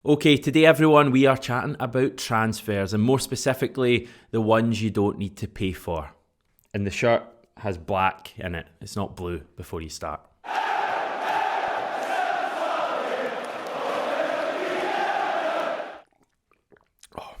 Okay, today everyone, we are chatting about transfers and more specifically, the ones you don't need to pay for. And the shirt has black in it. It's not blue before you start. Oh,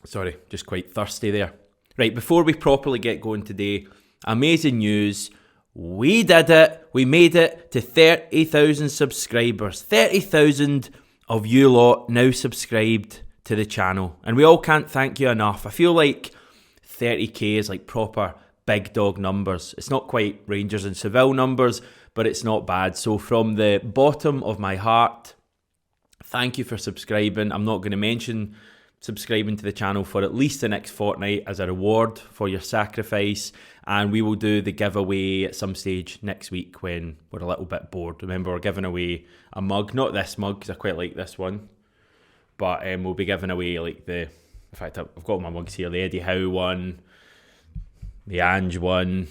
sorry, just quite thirsty there. Right, before we properly get going today, amazing news. We did it. We made it to 30,000 subscribers. 30,000 of you lot now subscribed to the channel. And we all can't thank you enough. I feel like 30k is like proper big dog numbers. It's not quite Rangers and Seville numbers, but it's not bad. So from the bottom of my heart, thank you for subscribing. I'm not going to mention subscribing to the channel for at least the next fortnight as a reward for your sacrifice, and we will do the giveaway at some stage next week when we're a little bit bored. Remember, we're giving away a mug, not this mug because I quite like this one, but we'll be giving away like in fact I've got my mugs here, the Eddie Howe one, the Ange one,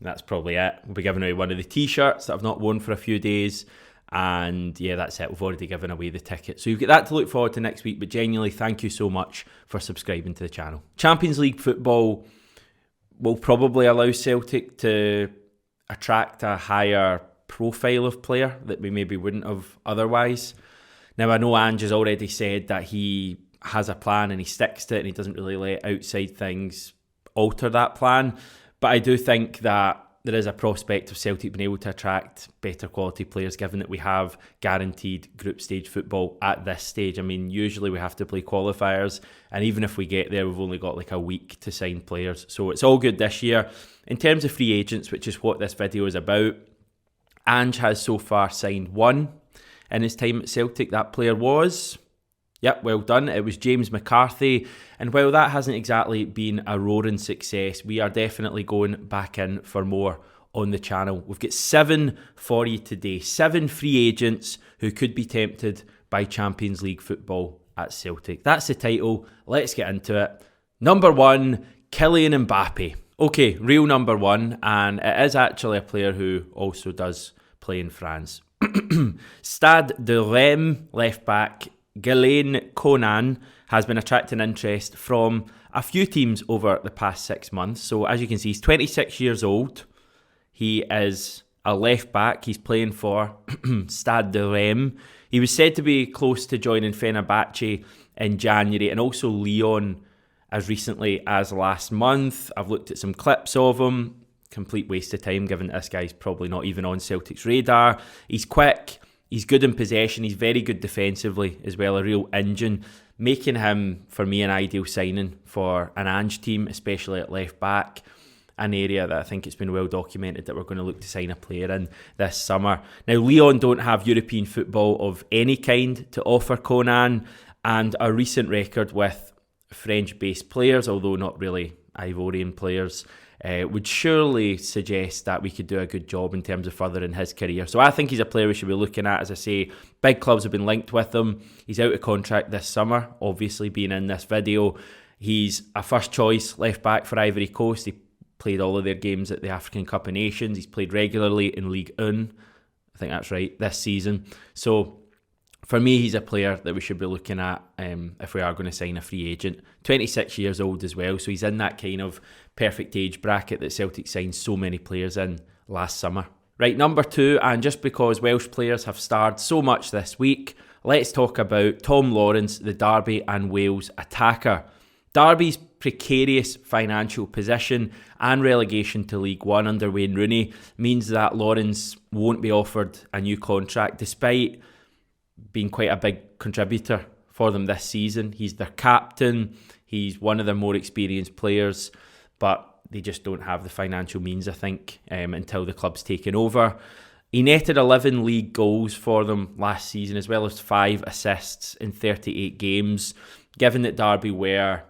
that's probably it. We'll be giving away one of the t-shirts that I've not worn for a few days. And yeah, that's it. We've already given away the ticket. So you've got that to look forward to next week. But genuinely, thank you so much for subscribing to the channel. Champions League football will probably allow Celtic to attract a higher profile of player that we maybe wouldn't have otherwise. Now, I know Ange has already said that he has a plan and he sticks to it and he doesn't really let outside things alter that plan. But I do think that there is a prospect of Celtic being able to attract better quality players given that we have guaranteed group stage football at this stage. I mean, usually we have to play qualifiers, and even if we get there, we've only got like a week to sign players. So it's all good this year. In terms of free agents, which is what this video is about, Ange has so far signed one in his time at Celtic. That player was... Yep, well done. It was James McCarthy. And while that hasn't exactly been a roaring success, we are definitely going back in for more on the channel. We've got 7 for you today. 7 free agents who could be tempted by Champions League football at Celtic. That's the title. Let's get into it. Number 1, Kylian Mbappe. Okay, real number 1. And it is actually a player who also does play in France. Stade de Reims left back Ghislain Konan has been attracting interest from a few teams over the past 6 months. So as you can see, he's 26 years old. He is a left back. He's playing for Stade de Reims. He was said to be close to joining Fenerbahce in January and also Lyon as recently as last month. I've looked at some clips of him. Complete waste of time given this guy's probably not even on Celtic's radar. He's quick. He's good in possession. He's very good defensively as well, a real engine, making him, for me, an ideal signing for an Ange team, especially at left back, an area that I think it's been well documented that we're going to look to sign a player in this summer. Now, Lyon don't have European football of any kind to offer Konan, and a recent record with French-based players, although not really Ivorian players, would surely suggest that we could do a good job in terms of furthering his career. So I think he's a player we should be looking at. As I say, big clubs have been linked with him. He's out of contract this summer, obviously being in this video. He's a first choice left back for Ivory Coast. He played all of their games at the African Cup of Nations. He's played regularly in Ligue 1, I think that's right, this season. So for me, he's a player that we should be looking at if we are going to sign a free agent. 26 years old as well, so he's in that kind of perfect age bracket that Celtic signed so many players in last summer. Right, number 2, and just because Welsh players have starred so much this week, let's talk about Tom Lawrence, the Derby and Wales attacker. Derby's precarious financial position and relegation to League One under Wayne Rooney means that Lawrence won't be offered a new contract despite being quite a big contributor for them this season. He's their captain, he's one of their more experienced players, but they just don't have the financial means, I think, until the club's taken over. He netted 11 league goals for them last season, as well as 5 assists in 38 games. Given that Derby were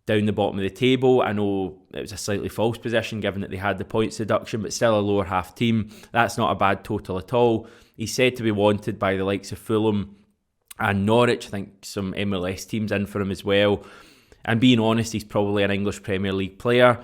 down the bottom of the table, I know it was a slightly false position given that they had the points deduction, but still a lower half team. That's not a bad total at all. He's said to be wanted by the likes of Fulham and Norwich. I think some MLS teams in for him as well. And being honest, he's probably an English Premier League player.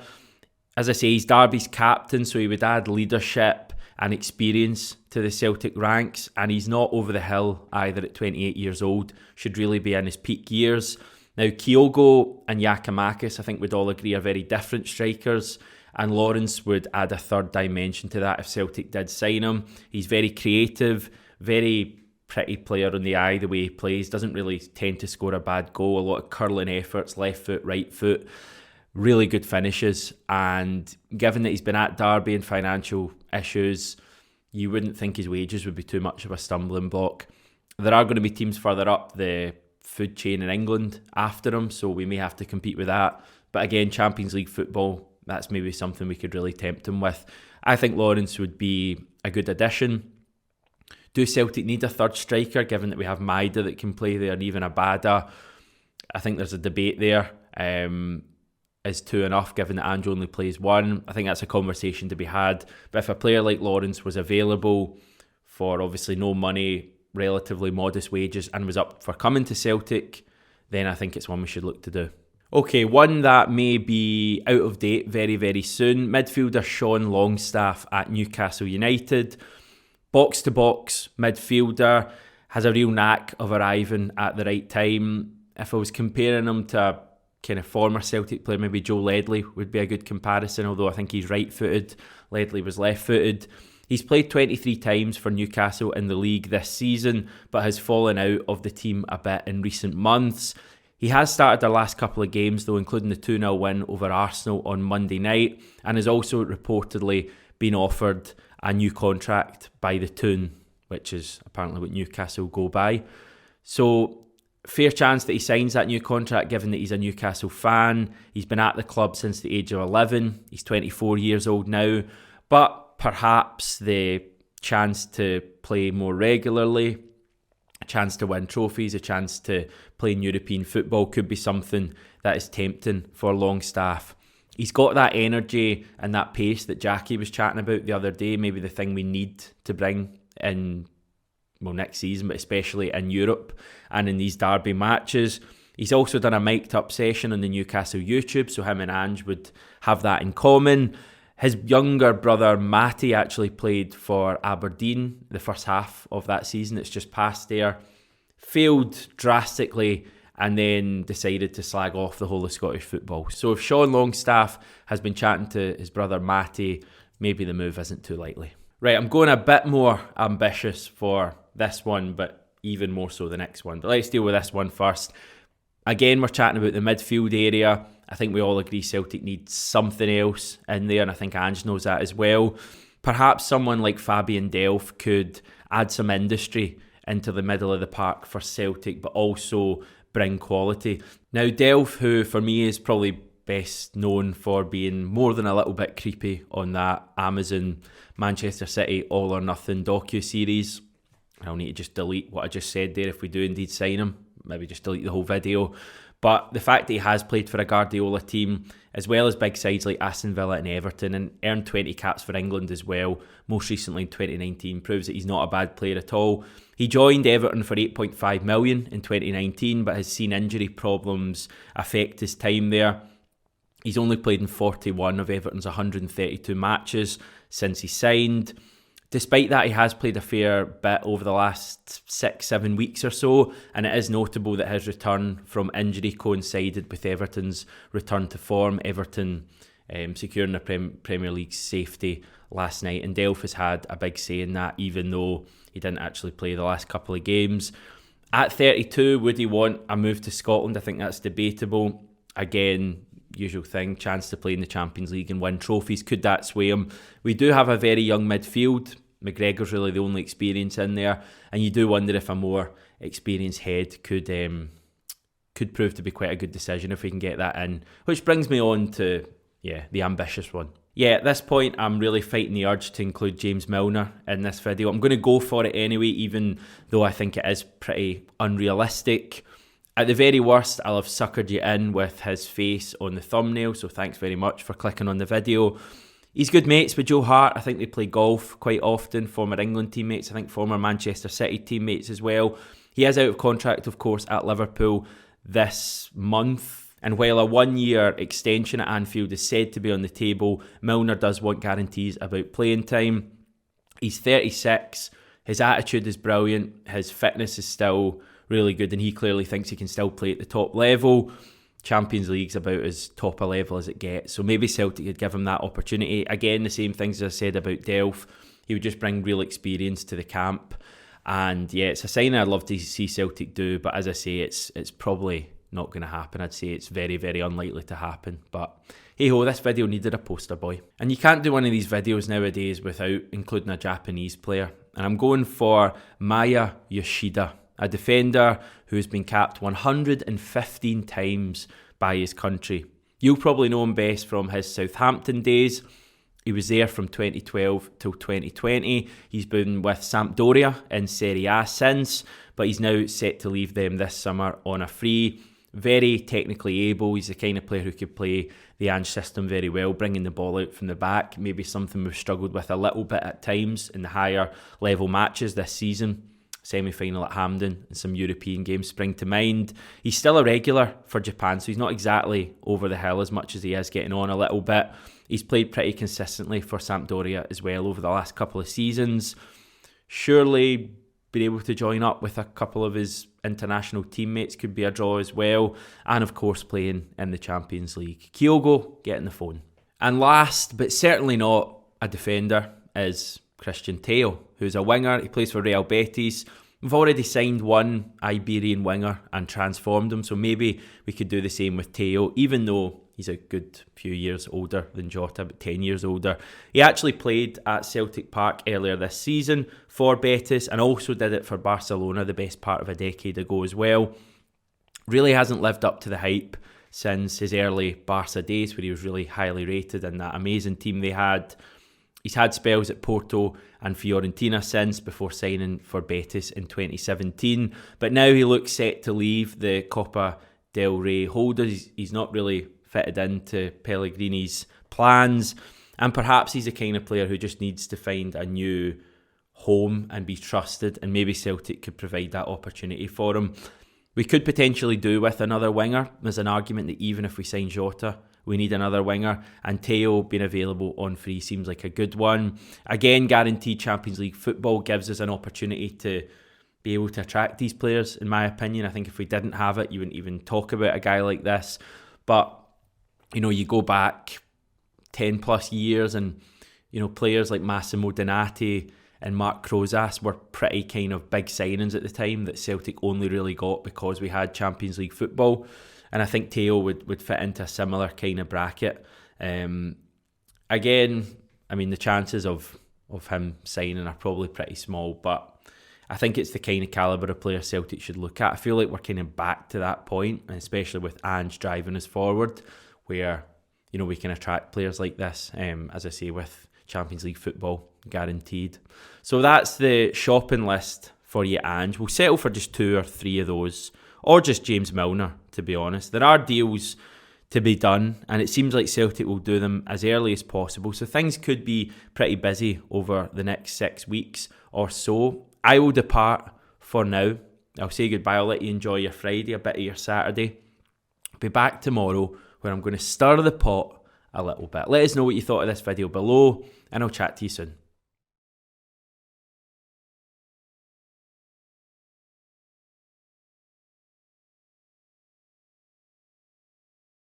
As I say, he's Derby's captain, so he would add leadership and experience to the Celtic ranks, and he's not over the hill either at 28 years old, should really be in his peak years. Now, Kyogo and Giakoumakis, I think we'd all agree, are very different strikers, and Lawrence would add a third dimension to that if Celtic did sign him. He's very creative, very pretty player on the eye, the way he plays, doesn't really tend to score a bad goal, a lot of curling efforts, left foot, right foot, really good finishes, and given that he's been at Derby and financial issues, you wouldn't think his wages would be too much of a stumbling block. There are going to be teams further up the food chain in England after him, so we may have to compete with that. But again, Champions League football, that's maybe something we could really tempt him with. I think Lawrence would be a good addition. Do Celtic need a third striker, given that we have Maida that can play there and even Abada? I think there's a debate there. Is two enough, given that Ange only plays one? I think that's a conversation to be had. But if a player like Lawrence was available for obviously no money, relatively modest wages, and was up for coming to Celtic, then I think it's one we should look to do. Okay, one that may be out of date very, very soon. Midfielder Sean Longstaff at Newcastle United. Box-to-box midfielder, has a real knack of arriving at the right time. If I was comparing him to a kind of former Celtic player, maybe Joe Ledley would be a good comparison, although I think he's right-footed. Ledley was left-footed. He's played 23 times for Newcastle in the league this season, but has fallen out of the team a bit in recent months. He has started their last couple of games, though, including the 2-0 win over Arsenal on Monday night, and has also reportedly been offered a new contract by the Toon, which is apparently what Newcastle go by. So, fair chance that he signs that new contract, given that he's a Newcastle fan. He's been at the club since the age of 11. He's 24 years old now, but perhaps the chance to play more regularly, a chance to win trophies, a chance to play in European football could be something that is tempting for Longstaff. He's got that energy and that pace that Jackie was chatting about the other day, maybe the thing we need to bring in, well, next season, but especially in Europe and in these derby matches. He's also done a mic'd up session on the Newcastle YouTube, so him and Ange would have that in common. His younger brother Matty actually played for Aberdeen the first half of that season. It's just passed there. Failed drastically and then decided to slag off the whole of Scottish football. So if Sean Longstaff has been chatting to his brother Matty, maybe the move isn't too likely. Right, I'm going a bit more ambitious for this one, but even more so the next one. But let's deal with this one first. Again, we're chatting about the midfield area. I think we all agree Celtic needs something else in there, and I think Ange knows that as well. Perhaps someone like Fabian Delph could add some industry into the middle of the park for Celtic, but also bring quality. Now, Delph, who for me is probably best known for being more than a little bit creepy on that Amazon Manchester City All or Nothing docu-series. I'll need to just delete what I just said there if we do indeed sign him. Maybe just delete the whole video. But the fact that he has played for a Guardiola team, as well as big sides like Aston Villa and Everton, and earned 20 caps for England as well, most recently in 2019, proves that he's not a bad player at all. He joined Everton for 8.5 million in 2019, but has seen injury problems affect his time there. He's only played in 41 of Everton's 132 matches since he signed. Despite that, he has played a fair bit over the last 6-7 weeks or so, and it is notable that his return from injury coincided with Everton's return to form. Everton securing the Premier League safety last night, and Delph has had a big say in that, even though he didn't actually play the last couple of games. At 32, would he want a move to Scotland? I think that's debatable. Again, usual thing, chance to play in the Champions League and win trophies. Could that sway him? We do have a very young midfield. McGregor's really the only experience in there, and you do wonder if a more experienced head could prove to be quite a good decision if we can get that in. Which brings me on to, the ambitious one. At this point, I'm really fighting the urge to include James Milner in this video. I'm going to go for it anyway, even though I think it is pretty unrealistic. At the very worst, I'll have suckered you in with his face on the thumbnail, so thanks very much for clicking on the video. He's good mates with Joe Hart. I think they play golf quite often, former England teammates, I think former Manchester City teammates as well. He is out of contract, of course, at Liverpool this month. And while a 1-year extension at Anfield is said to be on the table, Milner does want guarantees about playing time. He's 36. His attitude is brilliant. His fitness is still really good, and he clearly thinks he can still play at the top level. Champions League's about as top a level as it gets, so maybe Celtic could give him that opportunity. Again, the same things as I said about Delph. He would just bring real experience to the camp, and yeah, it's a sign I'd love to see Celtic do, but as I say, it's probably not going to happen. I'd say it's very, very unlikely to happen, but hey ho, this video needed a poster boy. And you can't do one of these videos nowadays without including a Japanese player, and I'm going for Maya Yoshida, a defender who has been capped 115 times by his country. You'll probably know him best from his Southampton days. He was there from 2012 till 2020. He's been with Sampdoria in Serie A since, but he's now set to leave them this summer on a free. Very technically able. He's the kind of player who could play the Ange system very well, bringing the ball out from the back. Maybe something we've struggled with a little bit at times in the higher level matches this season. Semi-final at Hampden and some European games spring to mind. He's still a regular for Japan, so he's not exactly over the hill as much as he is getting on a little bit. He's played pretty consistently for Sampdoria as well over the last couple of seasons. Surely being able to join up with a couple of his international teammates could be a draw as well. And of course playing in the Champions League. Kyogo getting the phone. And last, but certainly not a defender, is Cristian Tello, who's a winger. He plays for Real Betis. We've already signed one Iberian winger and transformed him, so maybe we could do the same with Tello, even though he's a good few years older than Jota, about 10 years older. He actually played at Celtic Park earlier this season for Betis and also did it for Barcelona the best part of a decade ago as well. Really hasn't lived up to the hype since his early Barca days, where he was really highly rated in that amazing team they had. He's had spells at Porto and Fiorentina since, before signing for Betis in 2017. But now he looks set to leave the Copa del Rey holders. He's not really fitted into Pellegrini's plans. And perhaps he's the kind of player who just needs to find a new home and be trusted. And maybe Celtic could provide that opportunity for him. We could potentially do with another winger. There's an argument that even if we sign Jota, we need another winger, and Tello being available on free seems like a good one. Again, guaranteed Champions League football gives us an opportunity to be able to attract these players, in my opinion. I think if we didn't have it, you wouldn't even talk about a guy like this. But, you know, you go back 10 plus years and, you know, players like Massimo Donati and Mark Crozas were pretty kind of big signings at the time that Celtic only really got because we had Champions League football. And I think Tello would fit into a similar kind of bracket. Again, I mean, the chances of him signing are probably pretty small, but I think it's the kind of calibre of player Celtic should look at. I feel like we're kind of back to that point, especially with Ange driving us forward, where, you know, we can attract players like this, as I say, with Champions League football guaranteed. So that's the shopping list for you, Ange. We'll settle for just 2 or 3 of those, or just James Milner, to be honest. There are deals to be done, and it seems like Celtic will do them as early as possible, so things could be pretty busy over the next 6 weeks or so. I will depart for now. I'll say goodbye. I'll let you enjoy your Friday, a bit of your Saturday. I'll be back tomorrow, where I'm going to stir the pot a little bit. Let us know what you thought of this video below, and I'll chat to you soon.